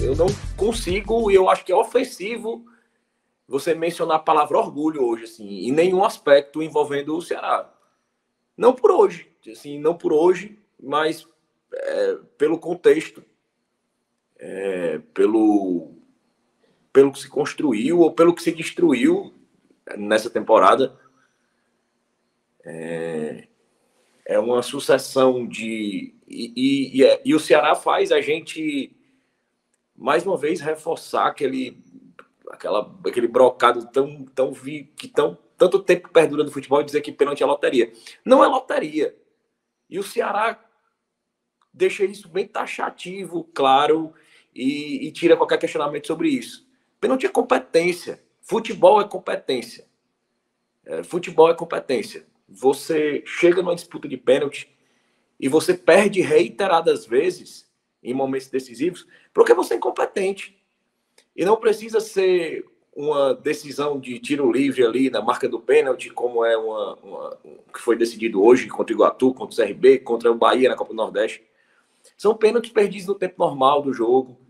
eu não consigo, e eu acho que é ofensivo você mencionar a palavra orgulho hoje, assim, em nenhum aspecto envolvendo o Ceará. Não por hoje, assim, não por hoje, mas pelo contexto, pelo que se construiu ou pelo que se destruiu nessa temporada. É uma sucessão de... E o Ceará faz a gente, mais uma vez, reforçar aquele brocado tanto tempo perdura no futebol e dizer que pênalti é loteria. Não é loteria. E o Ceará deixa isso bem taxativo, claro, e tira qualquer questionamento sobre isso. Pênalti é competência. Futebol é competência. Futebol é competência. Você chega numa disputa de pênalti e você perde reiteradas vezes em momentos decisivos porque você é incompetente. E não precisa ser uma decisão de tiro livre ali na marca do pênalti, como é que foi decidido hoje contra o Iguatu, contra o CRB, contra o Bahia na Copa do Nordeste. São pênaltis perdidos no tempo normal do jogo,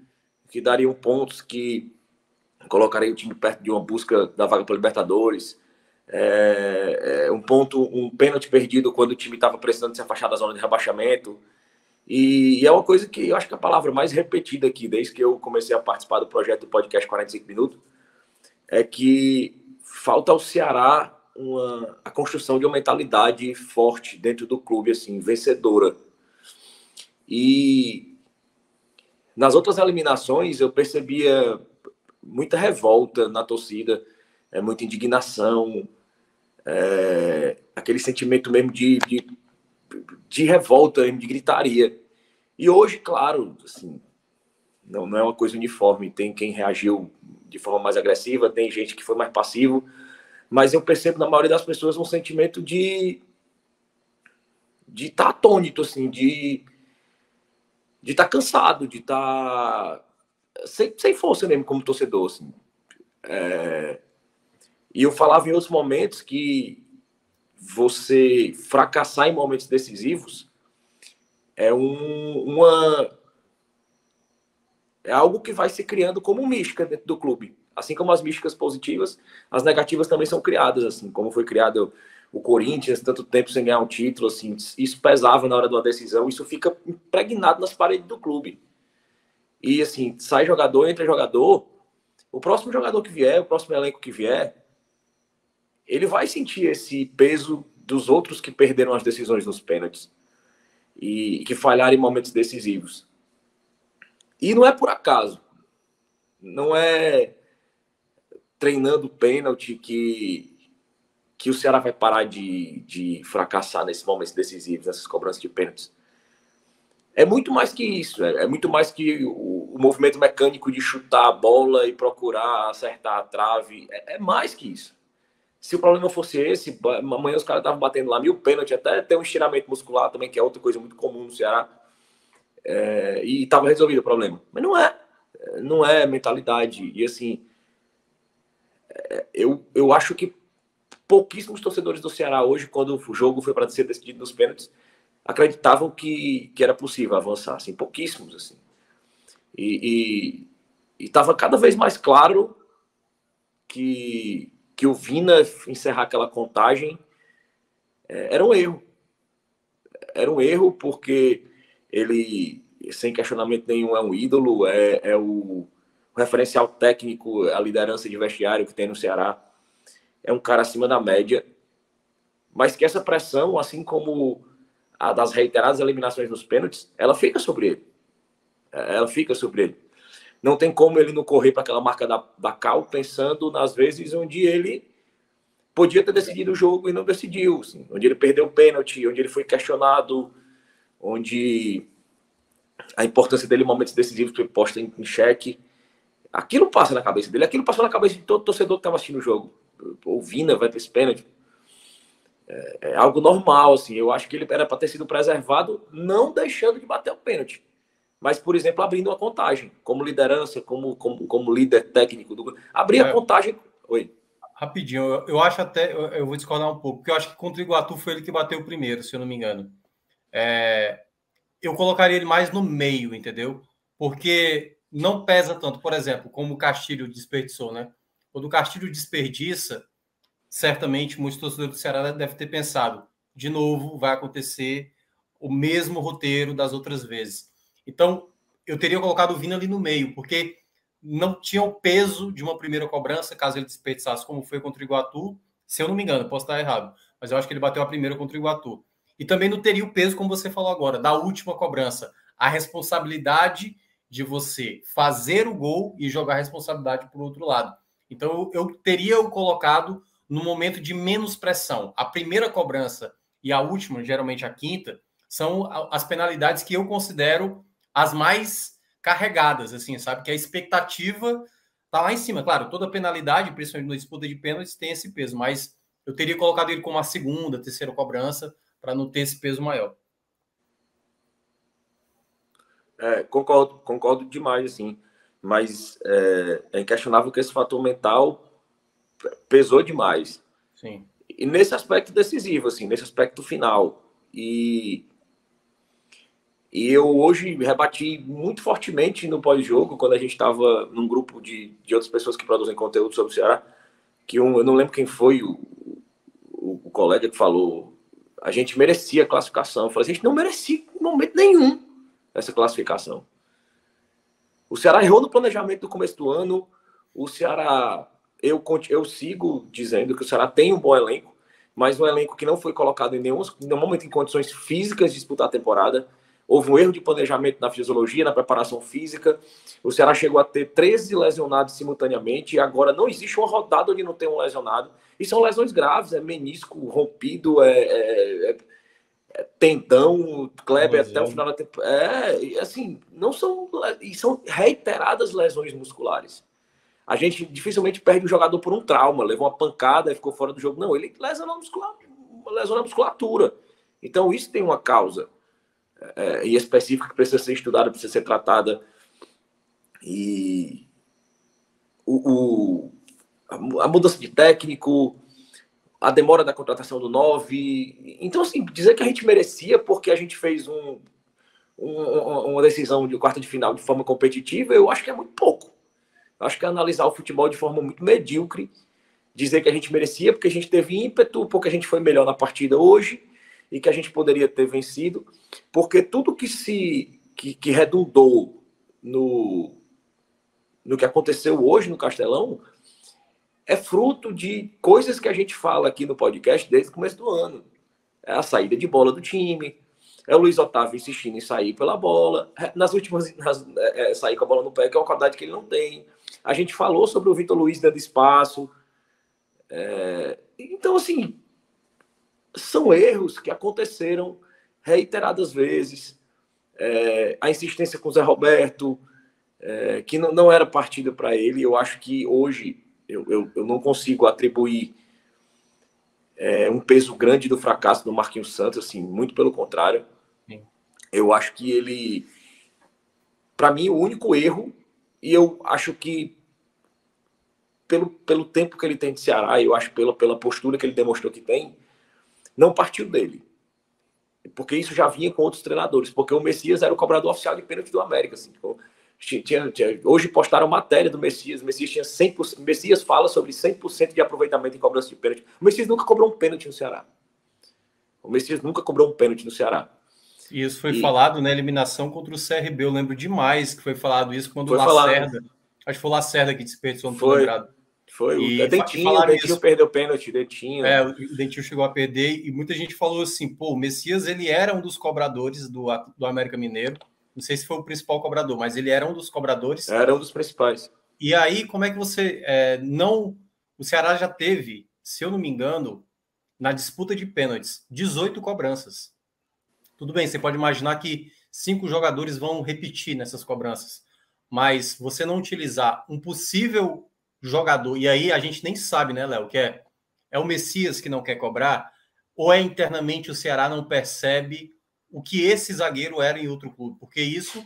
que dariam pontos, que colocariam o time perto de uma busca da vaga para Libertadores. Um pênalti perdido quando o time estava precisando se afastar da zona de rebaixamento. E é uma coisa que eu acho que a palavra mais repetida aqui, desde que eu comecei a participar do projeto do podcast 45 Minutos, é que falta ao Ceará a construção de uma mentalidade forte dentro do clube, assim, vencedora. E nas outras eliminações eu percebia muita revolta na torcida, muita indignação, aquele sentimento mesmo de revolta, de gritaria. E hoje, claro, assim, não é uma coisa uniforme. Tem quem reagiu de forma mais agressiva, tem gente que foi mais passivo, mas eu percebo na maioria das pessoas um sentimento de estar atônito, assim, de estar cansado, de estar sem força mesmo como torcedor, assim. E eu falava em outros momentos que você fracassar em momentos decisivos é algo que vai se criando como mística dentro do clube. Assim como as místicas positivas, as negativas também são criadas, assim, como foi criado o Corinthians, tanto tempo sem ganhar um título, assim, isso pesava na hora de uma decisão, isso fica impregnado nas paredes do clube. E, assim, sai jogador, entra jogador, o próximo jogador que vier, o próximo elenco que vier, ele vai sentir esse peso dos outros que perderam as decisões nos pênaltis e que falharam em momentos decisivos. E não é por acaso. Não é treinando pênalti que o Ceará vai parar de fracassar nesses momentos decisivos, nessas cobranças de pênaltis. É muito mais que isso. É muito mais que o movimento mecânico de chutar a bola e procurar acertar a trave. É mais que isso. Se o problema fosse esse, amanhã os caras estavam batendo lá 1000 pênaltis, até ter um estiramento muscular também, que é outra coisa muito comum no Ceará. E estava resolvido o problema. Mas não é. Não é mentalidade. E assim, eu acho que pouquíssimos torcedores do Ceará hoje, quando o jogo foi para ser decidido nos pênaltis, acreditavam que era possível avançar. Assim, pouquíssimos. Assim. E estava cada vez mais claro que o Vina encerrar aquela contagem era um erro. Era um erro porque ele, sem questionamento nenhum, é um ídolo, é o referencial técnico, a liderança de vestiário que tem no Ceará. É um cara acima da média, mas que essa pressão, assim como a das reiteradas eliminações nos pênaltis, ela fica sobre ele. Ela fica sobre ele. Não tem como ele não correr para aquela marca da Cal, pensando nas vezes onde ele podia ter decidido o jogo e não decidiu. Assim, onde ele perdeu o pênalti, onde ele foi questionado, onde a importância dele em momentos decisivos foi posta em xeque. Aquilo passa na cabeça dele, aquilo passou na cabeça de todo torcedor que estava assistindo o jogo. O Vina vai para esse pênalti. É algo normal, assim. Eu acho que ele era para ter sido preservado, não deixando de bater o pênalti. Mas, por exemplo, abrindo uma contagem, como liderança, como líder técnico do grupo. Abrir a contagem. Oi. Rapidinho, eu acho até. Eu vou discordar um pouco, porque eu acho que contra o Iguatu foi ele que bateu primeiro, se eu não me engano. Eu colocaria ele mais no meio, entendeu? Porque não pesa tanto. Por exemplo, como o Castilho desperdiçou, né? Quando o Castilho desperdiça, certamente muitos torcedores do Ceará devem ter pensado, de novo, vai acontecer o mesmo roteiro das outras vezes. Então, eu teria colocado o Vina ali no meio, porque não tinha o peso de uma primeira cobrança, caso ele desperdiçasse, como foi contra o Iguatu. Se eu não me engano, posso estar errado, mas eu acho que ele bateu a primeira contra o Iguatu. E também não teria o peso, como você falou agora, da última cobrança. A responsabilidade de você fazer o gol e jogar a responsabilidade para o outro lado. Então, eu teria o colocado no momento de menos pressão. A primeira cobrança e a última, geralmente a quinta, são as penalidades que eu considero as mais carregadas, assim, sabe? Que a expectativa tá lá em cima. Claro, toda penalidade, principalmente na disputa de pênaltis, tem esse peso, mas eu teria colocado ele como a segunda, terceira cobrança, para não ter esse peso maior. Concordo demais, assim. Mas é inquestionável que esse fator mental pesou demais. Sim. E nesse aspecto decisivo, assim, nesse aspecto final. E eu hoje rebati muito fortemente no pós-jogo, quando a gente estava num grupo de outras pessoas que produzem conteúdo sobre o Ceará, que eu não lembro quem foi o colega que falou, a gente merecia a classificação. Eu falei, a gente não merecia em momento nenhum essa classificação. O Ceará errou no planejamento do começo do ano, o Ceará, eu sigo dizendo que o Ceará tem um bom elenco, mas um elenco que não foi colocado em nenhum momento em condições físicas de disputar a temporada. Houve um erro de planejamento na fisiologia, na preparação física. O Ceará chegou a ter 13 lesionados simultaneamente e agora não existe uma rodada onde não tem um lesionado. E são lesões graves, é menisco rompido, tendão, Kleber até o final da temporada. Assim, não são... E são reiteradas lesões musculares. A gente dificilmente perde o jogador por um trauma, levou uma pancada e ficou fora do jogo. Não, ele lesiona a musculatura. Então isso tem uma causa e específica que precisa ser estudada, precisa ser tratada. E a mudança de técnico, a demora da contratação do 9. Então, assim, dizer que a gente merecia porque a gente fez uma decisão de quarta de final de forma competitiva, eu acho que é muito pouco. Eu acho que é analisar o futebol de forma muito medíocre, dizer que a gente merecia porque a gente teve ímpeto, porque a gente foi melhor na partida hoje e que a gente poderia ter vencido, porque tudo que redundou no que aconteceu hoje no Castelão é fruto de coisas que a gente fala aqui no podcast desde o começo do ano. É a saída de bola do time, é o Luiz Otávio insistindo em sair pela bola, nas últimas sair com a bola no pé, que é uma qualidade que ele não tem. A gente falou sobre o Vitor Luiz dando espaço. Então, assim, são erros que aconteceram reiteradas vezes. A insistência com o Zé Roberto, que não era partida para ele. Eu acho que hoje eu não consigo atribuir um peso grande do fracasso do Marquinhos Santos, assim, muito pelo contrário. Sim. Eu acho que ele, para mim, o único erro, e eu acho que pelo tempo que ele tem de Ceará, eu acho pela postura que ele demonstrou que tem, não partiu dele. Porque isso já vinha com outros treinadores, porque o Messias era o cobrador oficial de pênalti do América. Assim, hoje postaram matéria do Messias. O Messias tinha 100%. O Messias fala sobre 100% de aproveitamento em cobrança de pênalti. O Messias nunca cobrou um pênalti no Ceará. O Messias nunca cobrou um pênalti no Ceará. E isso foi falado na eliminação contra o CRB. Eu lembro demais que foi falado isso quando o Lacerda. Acho que foi o Lacerda que desperdiçou, não estou lembrado. Foi. O Dentinho perdeu pênalti. O Dentinho chegou a perder e muita gente falou assim, pô, o Messias, ele era um dos cobradores do América Mineiro. Não sei se foi o principal cobrador, mas ele era um dos cobradores. Era um dos principais. E aí, como é que você não... O Ceará já teve, se eu não me engano, na disputa de pênaltis, 18 cobranças. Tudo bem, você pode imaginar que 5 jogadores vão repetir nessas cobranças. Mas você não utilizar um possível jogador, e aí a gente nem sabe, né, Léo, que é o Messias que não quer cobrar, ou é internamente o Ceará não percebe o que esse zagueiro era em outro clube, porque isso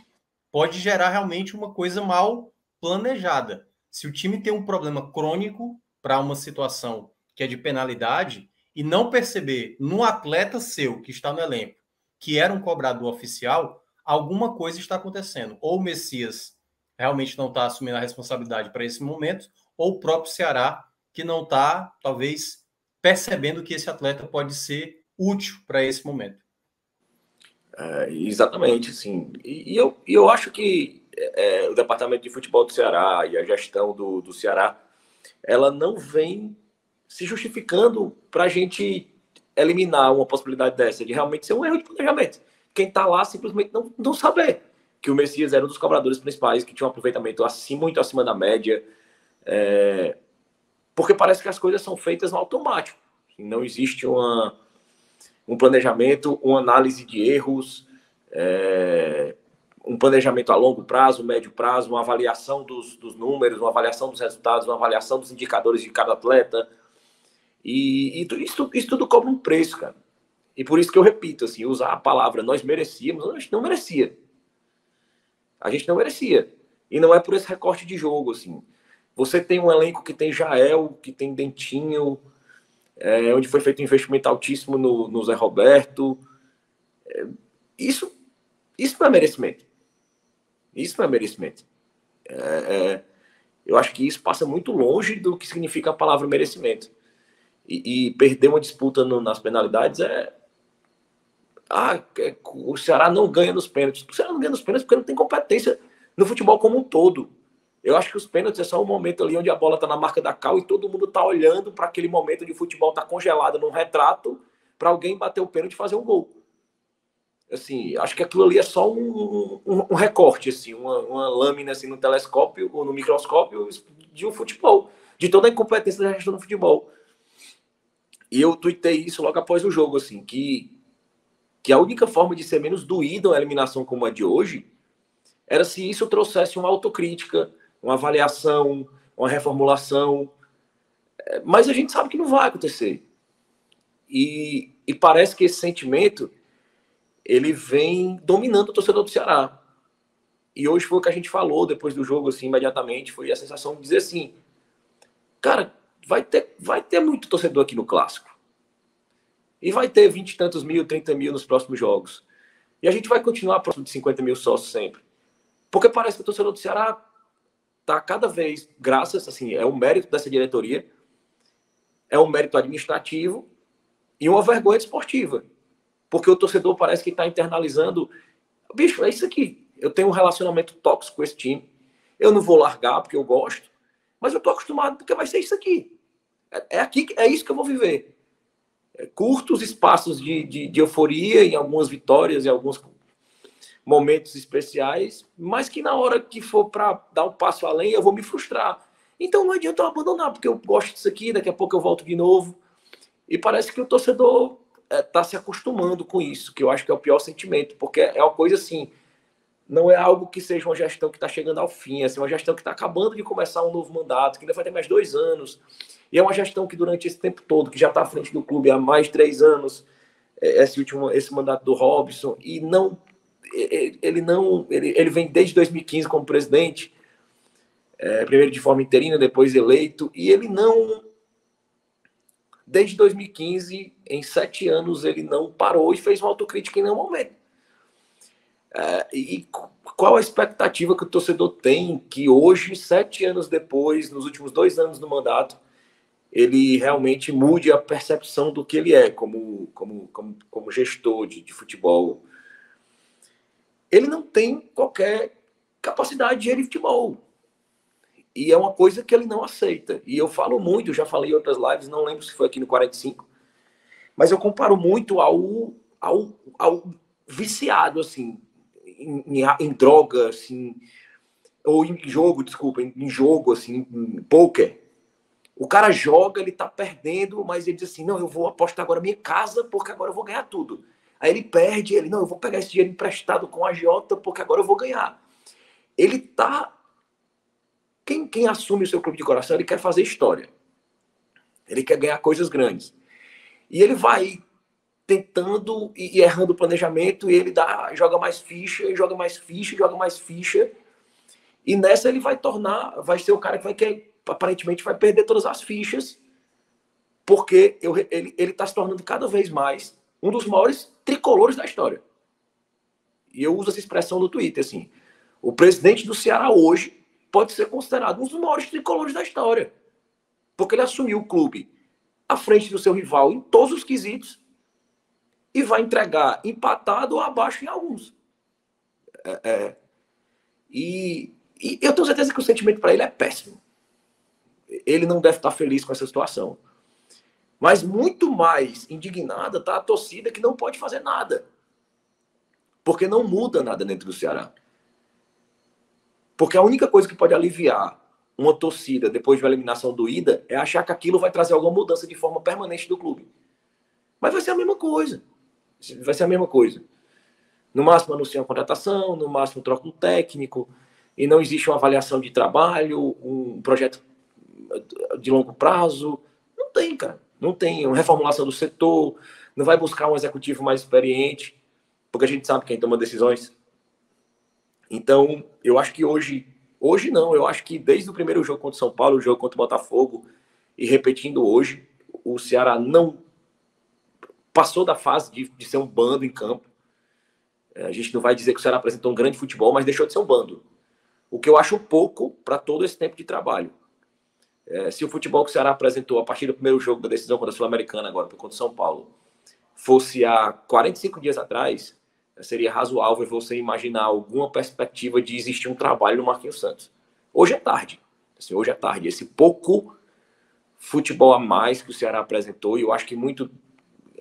pode gerar realmente uma coisa mal planejada. Se o time tem um problema crônico para uma situação que é de penalidade e não perceber no atleta seu que está no elenco que era um cobrador oficial, alguma coisa está acontecendo. Ou o Messias realmente não está assumindo a responsabilidade para esse momento, ou o próprio Ceará, que não está, talvez, percebendo que esse atleta pode ser útil para esse momento. Exatamente, assim. Eu acho que o departamento de futebol do Ceará e a gestão do Ceará, ela não vem se justificando para a gente eliminar uma possibilidade dessa, de realmente ser um erro de planejamento. Quem está lá simplesmente não saber que o Messias era um dos cobradores principais, que tinha um aproveitamento assim, muito acima da média, porque parece que as coisas são feitas no automático. Não existe um planejamento, uma análise de erros, um planejamento a longo prazo, médio prazo, uma avaliação dos números, uma avaliação dos resultados, uma avaliação dos indicadores de cada atleta. E isso tudo cobra um preço, cara. E por isso que eu repito, assim, usar a palavra nós merecíamos, a gente não merecia. A gente não merecia. E não é por esse recorte de jogo, assim. Você tem um elenco que tem Jael, que tem Dentinho, onde foi feito um investimento altíssimo no Zé Roberto. Isso não é merecimento. Isso não é merecimento. Eu acho que isso passa muito longe do que significa a palavra merecimento. E perder uma disputa nas penalidades o Ceará não ganha nos pênaltis. O Ceará não ganha nos pênaltis porque não tem competência no futebol como um todo. Eu acho que os pênaltis é só um momento ali onde a bola está na marca da cal e todo mundo está olhando para aquele momento onde o futebol está congelado num retrato para alguém bater o pênalti e fazer um gol. Assim, acho que aquilo ali é só um recorte, assim, uma lâmina assim, no telescópio ou no microscópio de um futebol, de toda a incompetência da gestão do futebol. E eu tuitei isso logo após o jogo, assim, que a única forma de ser menos doída uma eliminação como a de hoje era se isso trouxesse uma autocrítica, uma avaliação, uma reformulação. Mas a gente sabe que não vai acontecer. E parece que esse sentimento ele vem dominando o torcedor do Ceará. E hoje foi o que a gente falou depois do jogo, assim, imediatamente, foi a sensação de dizer assim, cara, vai ter muito torcedor aqui no Clássico. E vai ter 20 e tantos mil, 30 mil nos próximos jogos. E a gente vai continuar próximo de 50 mil sócios sempre. Porque parece que o torcedor do Ceará está cada vez, graças, assim, é um mérito dessa diretoria, é um mérito administrativo e uma vergonha desportiva. Porque o torcedor parece que está internalizando, bicho, é isso aqui. Eu tenho um relacionamento tóxico com esse time. Eu não vou largar porque eu gosto, mas eu estou acostumado porque vai ser isso aqui. É isso que eu vou viver. Curtos espaços de euforia em algumas vitórias, em alguns momentos especiais, mas que na hora que for para dar um passo além, eu vou me frustrar. Então não adianta eu abandonar, porque eu gosto disso aqui, daqui a pouco eu volto de novo. E parece que o torcedor está se acostumando com isso, que eu acho que é o pior sentimento, porque é uma coisa assim, não é algo que seja uma gestão que está chegando ao fim, é uma gestão que está acabando de começar um novo mandato, que ainda vai ter mais 2 anos, e é uma gestão que durante esse tempo todo, que já está à frente do clube há mais de 3 anos, esse mandato do Robson, e ele vem desde 2015 como presidente, primeiro de forma interina, depois eleito, e ele não, desde 2015, em 7 anos, ele não parou e fez uma autocrítica em nenhum momento. E qual a expectativa que o torcedor tem que hoje, 7 anos depois, nos últimos 2 anos do mandato, ele realmente mude a percepção do que ele é como gestor de futebol? Ele não tem qualquer capacidade de gerir futebol. E é uma coisa que ele não aceita. E eu falo muito, já falei em outras lives, não lembro se foi aqui no 45, mas eu comparo muito ao viciado, assim, em droga, assim, ou em jogo, desculpa, em jogo, assim, em poker. O cara joga, ele tá perdendo, mas ele diz assim, não, eu vou apostar agora minha casa, porque agora eu vou ganhar tudo. Aí ele perde, não, eu vou pegar esse dinheiro emprestado com a agiota, porque agora eu vou ganhar. Ele tá... Quem assume o seu clube de coração, ele quer fazer história. Ele quer ganhar coisas grandes. E ele vai tentando e errando o planejamento, e ele joga mais ficha, joga mais ficha, joga mais ficha. E nessa ele vai ser o cara que aparentemente vai perder todas as fichas, porque ele está se tornando cada vez mais um dos maiores tricolores da história. E eu uso essa expressão no Twitter, assim. O presidente do Ceará hoje pode ser considerado um dos maiores tricolores da história, porque ele assumiu o clube à frente do seu rival em todos os quesitos e vai entregar empatado ou abaixo em alguns. E eu tenho certeza que o sentimento para ele é péssimo. Ele não deve estar feliz com essa situação. Mas muito mais indignada está a torcida, que não pode fazer nada. Porque não muda nada dentro do Ceará. Porque a única coisa que pode aliviar uma torcida depois de uma eliminação doída é achar que aquilo vai trazer alguma mudança de forma permanente do clube. Mas vai ser a mesma coisa. Vai ser a mesma coisa. No máximo anuncia uma contratação, no máximo troca um técnico, e não existe uma avaliação de trabalho, um projeto de longo prazo. Não tem, cara. Não tem uma reformulação do setor, não vai buscar um executivo mais experiente, porque a gente sabe quem toma decisões. Então, eu acho que hoje não, eu acho que desde o primeiro jogo contra o São Paulo, o jogo contra o Botafogo, e repetindo hoje, o Ceará não passou da fase de ser um bando em campo. A gente não vai dizer que o Ceará apresentou um grande futebol, mas deixou de ser um bando. O que eu acho pouco para todo esse tempo de trabalho. Se o futebol que o Ceará apresentou a partir do primeiro jogo da decisão contra a Sul-Americana, agora contra o São Paulo, fosse há 45 dias atrás, seria razoável você imaginar alguma perspectiva de existir um trabalho no Marquinhos Santos. Hoje é tarde. Assim, hoje é tarde. Esse pouco futebol a mais que o Ceará apresentou, e eu acho que muito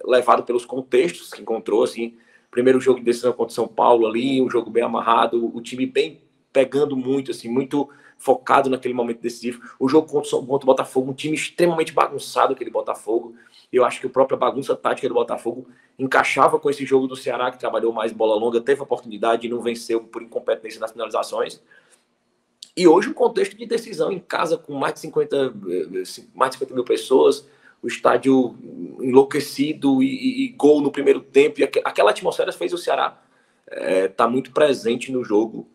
levado pelos contextos que encontrou, assim, primeiro jogo de decisão contra o São Paulo ali, um jogo bem amarrado, o time bem pegando muito, assim, muito focado naquele momento decisivo. O jogo contra o Botafogo, um time extremamente bagunçado, aquele Botafogo. Eu acho que a própria bagunça tática do Botafogo encaixava com esse jogo do Ceará, que trabalhou mais bola longa, teve a oportunidade e não venceu por incompetência nas finalizações. E hoje um contexto de decisão em casa com mais de 50 mil pessoas, o estádio enlouquecido e gol no primeiro tempo. E aquela atmosfera fez o Ceará estar muito presente no jogo.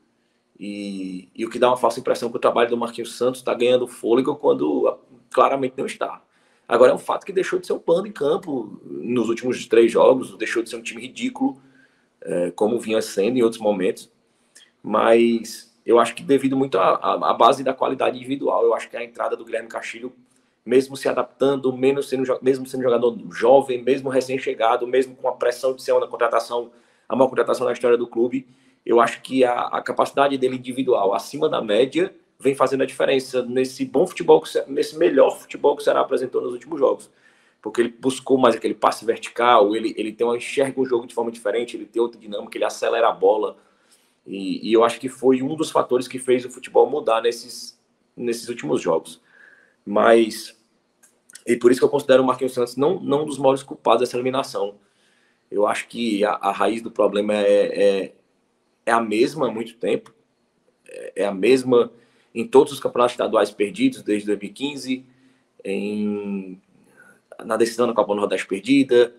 E o que dá uma falsa impressão que o trabalho do Marquinhos Santos está ganhando fôlego quando claramente não está. Agora é um fato que deixou de ser um bando em campo nos últimos 3 jogos, deixou de ser um time ridículo, como vinha sendo em outros momentos. Mas eu acho que devido muito à base da qualidade individual, eu acho que a entrada do Guilherme Castilho, mesmo se adaptando, mesmo sendo jogador jovem, mesmo recém-chegado, mesmo com a pressão de ser uma contratação, a maior contratação da história do clube, eu acho que a capacidade dele individual acima da média vem fazendo a diferença nesse bom futebol, nesse melhor futebol que o Ceará apresentou nos últimos jogos. Porque ele buscou mais aquele passe vertical, ele enxerga o jogo de forma diferente, ele tem outra dinâmica, ele acelera a bola. E eu acho que foi um dos fatores que fez o futebol mudar nesses últimos jogos. Mas, e por isso que eu considero o Marquinhos Santos não um dos maiores culpados dessa eliminação. Eu acho que a raiz do problema é a mesma há muito tempo. É a mesma em todos os campeonatos estaduais perdidos desde 2015, na decisão da Copa do Nordeste perdida,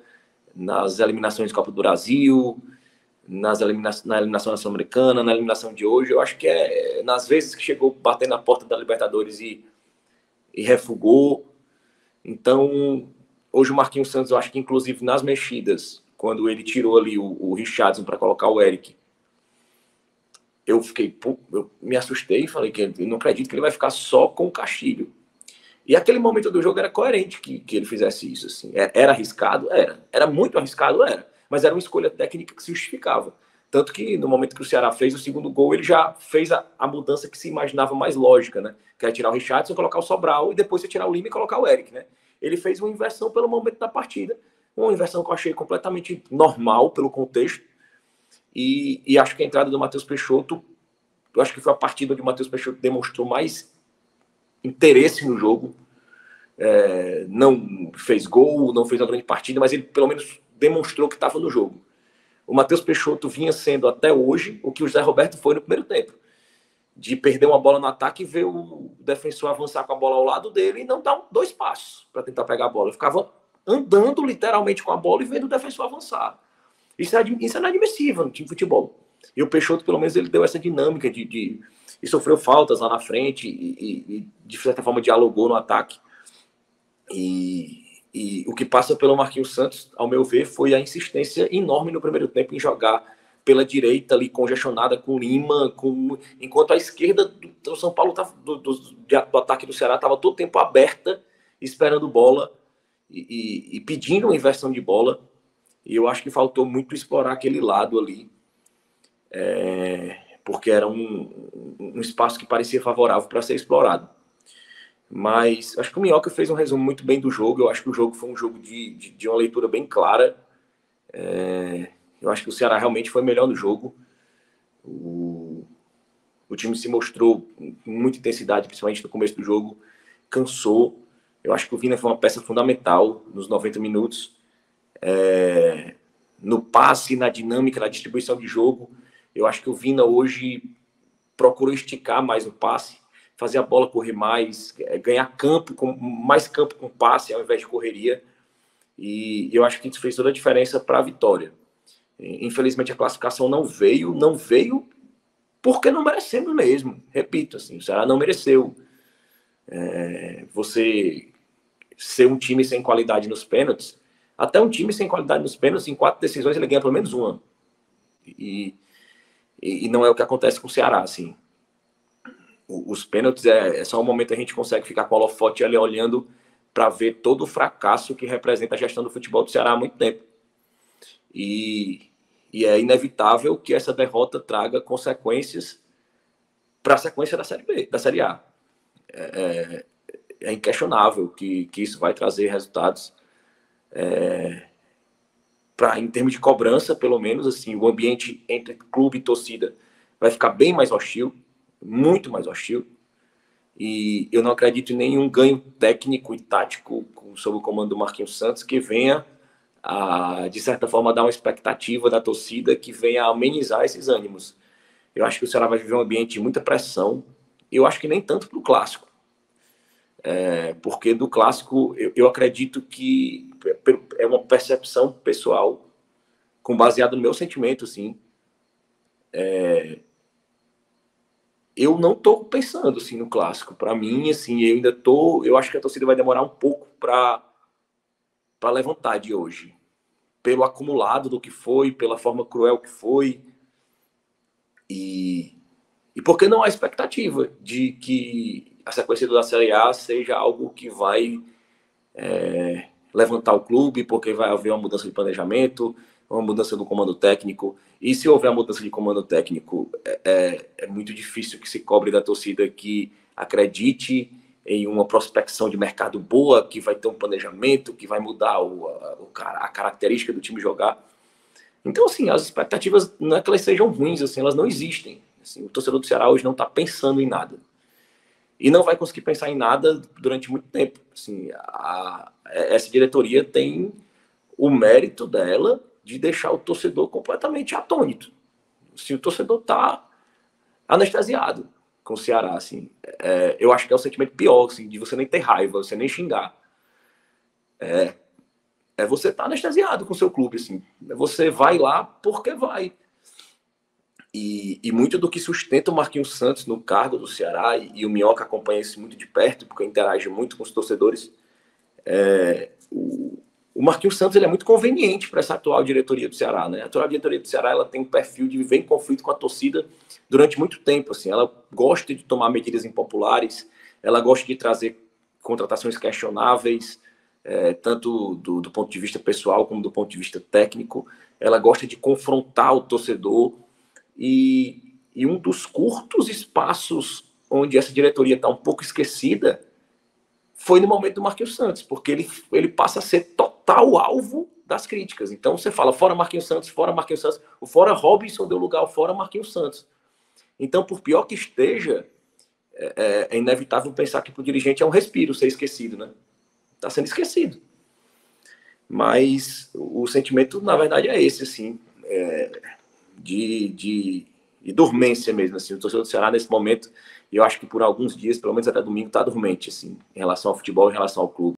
nas eliminações da Copa do Brasil, na eliminação da Sul-Americana, na eliminação de hoje. Eu acho que nas vezes que chegou batendo na porta da Libertadores e refugou. Então, hoje o Marquinhos Santos, eu acho que inclusive nas mexidas, quando ele tirou ali o Richarlison para colocar o Eric, eu me assustei e falei que eu não acredito que ele vai ficar só com o Castilho. E aquele momento do jogo era coerente que ele fizesse isso. Assim. Era arriscado? Era muito arriscado? Era. Mas era uma escolha técnica que se justificava. Tanto que no momento que o Ceará fez o segundo gol, ele já fez a mudança que se imaginava mais lógica, né? Que era tirar o Richarlison, colocar o Sobral e depois você tirar o Lima e colocar o Eric, né? Ele fez uma inversão pelo momento da partida. Uma inversão que eu achei completamente normal pelo contexto. E acho que a entrada do Matheus Peixoto, eu acho que foi a partida onde o Matheus Peixoto demonstrou mais interesse no jogo. Não fez gol, não fez uma grande partida, mas ele pelo menos demonstrou que estava no jogo. O Matheus Peixoto vinha sendo até hoje o que o José Roberto foi no primeiro tempo. De perder uma bola no ataque e ver o defensor avançar com a bola ao lado dele e não dar 2 passos para tentar pegar a bola. Ele ficava andando literalmente com a bola e vendo o defensor avançar. Isso é inadmissível no time de futebol. E o Peixoto, pelo menos, ele deu essa dinâmica e sofreu faltas lá na frente e de certa forma, dialogou no ataque. E o que passa pelo Marquinhos Santos, ao meu ver, foi a insistência enorme no primeiro tempo em jogar pela direita ali congestionada com Lima, enquanto a esquerda do São Paulo do ataque do Ceará estava todo tempo aberta, esperando bola e pedindo uma inversão de bola. E eu acho que faltou muito explorar aquele lado ali, porque era um espaço que parecia favorável para ser explorado. Mas acho que o Minhoca fez um resumo muito bem do jogo. Eu acho que o jogo foi um jogo de uma leitura bem clara. Eu acho que o Ceará realmente foi melhor no jogo. O time se mostrou com muita intensidade, principalmente no começo do jogo. Cansou. Eu acho que o Vina foi uma peça fundamental nos 90 minutos. No passe, na dinâmica, na distribuição de jogo. Eu acho que o Vina hoje procurou esticar mais o passe, fazer a bola correr mais, ganhar mais campo com passe ao invés de correria. E eu acho que isso fez toda a diferença para a vitória. Infelizmente a classificação não veio porque não merecemos mesmo. Repito, assim, o Ceará não mereceu. Você ser um time sem qualidade nos pênaltis, até um time sem qualidade nos pênaltis, em 4 decisões ele ganha pelo menos uma. E não é o que acontece com o Ceará, assim. Os pênaltis é só um momento que a gente consegue ficar com o holofote ali olhando para ver todo o fracasso que representa a gestão do futebol do Ceará há muito tempo. E é inevitável que essa derrota traga consequências para a sequência da Série B, da Série A. É inquestionável que isso vai trazer resultados em termos de cobrança, pelo menos, assim, o ambiente entre clube e torcida vai ficar bem mais hostil, muito mais hostil. E eu não acredito em nenhum ganho técnico e tático sob o comando do Marquinhos Santos que venha de certa forma, dar uma expectativa da torcida que venha amenizar esses ânimos. Eu acho que o Ceará vai viver um ambiente de muita pressão. Eu acho que nem tanto para o Clássico. Porque do Clássico, eu acredito que é uma percepção pessoal, baseado no meu sentimento, assim. Eu não estou pensando assim, no Clássico. Para mim, assim, eu acho que a torcida vai demorar um pouco para levantar de hoje, pelo acumulado do que foi, pela forma cruel que foi, e porque não há expectativa de que a sequência da Série A seja algo que vai levantar o clube, porque vai haver uma mudança de planejamento, uma mudança do comando técnico, e se houver a mudança de comando técnico, é muito difícil que se cobre da torcida que acredite em uma prospecção de mercado boa, que vai ter um planejamento, que vai mudar a característica do time jogar. Então, assim, as expectativas não é que elas sejam ruins, assim, elas não existem. Assim, o torcedor do Ceará hoje não está pensando em nada. E não vai conseguir pensar em nada durante muito tempo. Assim, essa diretoria tem o mérito dela de deixar o torcedor completamente atônito. Assim, o torcedor está anestesiado com o Ceará, assim. Eu acho que é o sentimento pior, assim, de você nem ter raiva, você nem xingar. Você estar anestesiado com o seu clube, assim. Você vai lá porque vai. E muito do que sustenta o Marquinhos Santos no cargo do Ceará, e o Minhoca acompanha isso muito de perto, porque interage muito com os torcedores, o Marquinhos Santos ele é muito conveniente para essa atual diretoria do Ceará, né? A atual diretoria do Ceará ela tem um perfil de viver em conflito com a torcida durante muito tempo. Assim. Ela gosta de tomar medidas impopulares, ela gosta de trazer contratações questionáveis, tanto do ponto de vista pessoal como do ponto de vista técnico. Ela gosta de confrontar o torcedor. E um dos curtos espaços onde essa diretoria está um pouco esquecida foi no momento do Marquinhos Santos, porque ele passa a ser total alvo das críticas. Então você fala, fora Marquinhos Santos, o fora Robinson deu lugar ao fora Marquinhos Santos. Então, por pior que esteja, é inevitável pensar que para o dirigente é um respiro ser esquecido, né? Está sendo esquecido. Mas o sentimento, na verdade, é esse, assim, de dormência mesmo, assim, o torcedor do Ceará nesse momento, e eu acho que por alguns dias, pelo menos até domingo, está dormente, assim, em relação ao futebol, em relação ao clube.